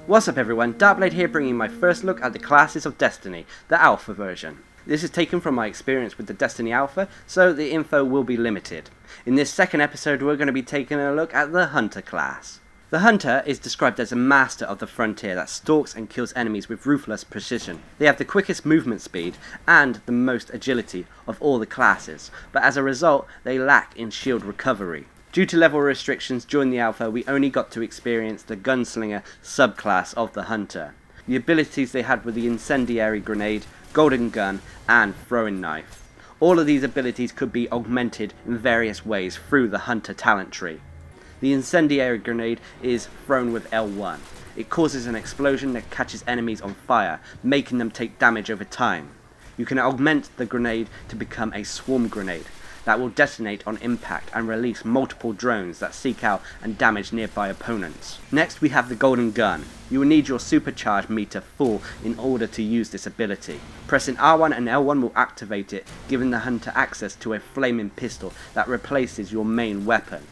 What's up everyone, Darcblade here bringing my first look at the classes of Destiny, the Alpha version. This is taken from my experience with the Destiny Alpha, so the info will be limited. In this second episode we're going to be taking a look at the Hunter class. The Hunter is described as a master of the frontier that stalks and kills enemies with ruthless precision. They have the quickest movement speed and the most agility of all the classes, but as a result they lack in shield recovery. Due to level restrictions during the alpha, we only got to experience the Gunslinger subclass of the Hunter. The abilities they had were the Incendiary Grenade, Golden Gun, and Throwing Knife. All of these abilities could be augmented in various ways through the Hunter talent tree. The Incendiary Grenade is thrown with L1. It causes an explosion that catches enemies on fire, making them take damage over time. You can augment the grenade to become a Swarm Grenade that will detonate on impact and release multiple drones that seek out and damage nearby opponents. Next we have the Golden Gun. You will need your supercharge meter full in order to use this ability. Pressing R1 and L1 will activate it, giving the Hunter access to a flaming pistol that replaces your main weapon.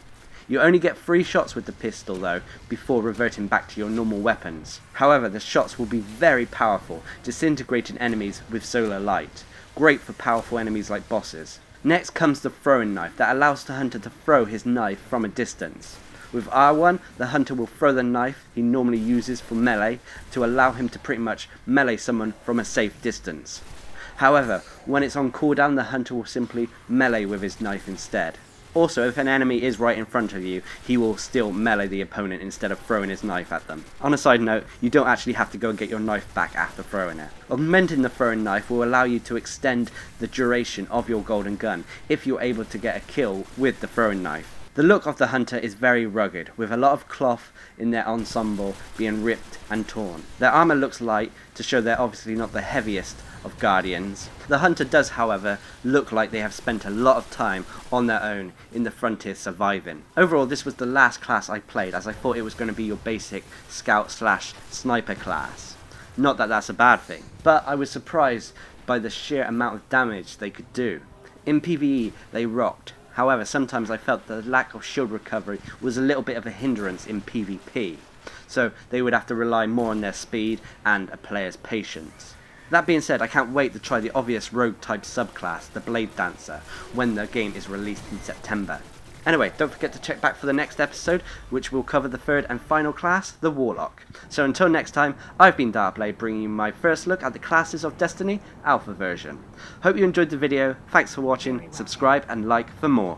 You only get 3 shots with the pistol though, before reverting back to your normal weapons. However, the shots will be very powerful, disintegrating enemies with solar light. Great for powerful enemies like bosses. Next comes the Throwing Knife that allows the Hunter to throw his knife from a distance. With R1, the Hunter will throw the knife he normally uses for melee to allow him to pretty much melee someone from a safe distance. However, when it's on cooldown, the Hunter will simply melee with his knife instead. Also, if an enemy is right in front of you, he will still melee the opponent instead of throwing his knife at them. On a side note, you don't actually have to go and get your knife back after throwing it. Augmenting the throwing knife will allow you to extend the duration of your Golden Gun if you're able to get a kill with the throwing knife. The look of the Hunter is very rugged, with a lot of cloth in their ensemble being ripped and torn. Their armor looks light to show they're obviously not the heaviest of Guardians. The Hunter does, however, look like they have spent a lot of time on their own in the frontier surviving. Overall, this was the last class I played, as I thought it was going to be your basic scout/sniper class. Not that that's a bad thing, but I was surprised by the sheer amount of damage they could do. In PvE, they rocked. However, sometimes I felt the lack of shield recovery was a little bit of a hindrance in PvP, so they would have to rely more on their speed and a player's patience. That being said, I can't wait to try the obvious rogue type subclass, the Blade Dancer, when the game is released in September. Anyway, don't forget to check back for the next episode, which will cover the third and final class, the Warlock. So until next time, I've been Darcblade, bringing you my first look at the classes of Destiny Alpha version. Hope you enjoyed the video, thanks for watching, subscribe and like for more.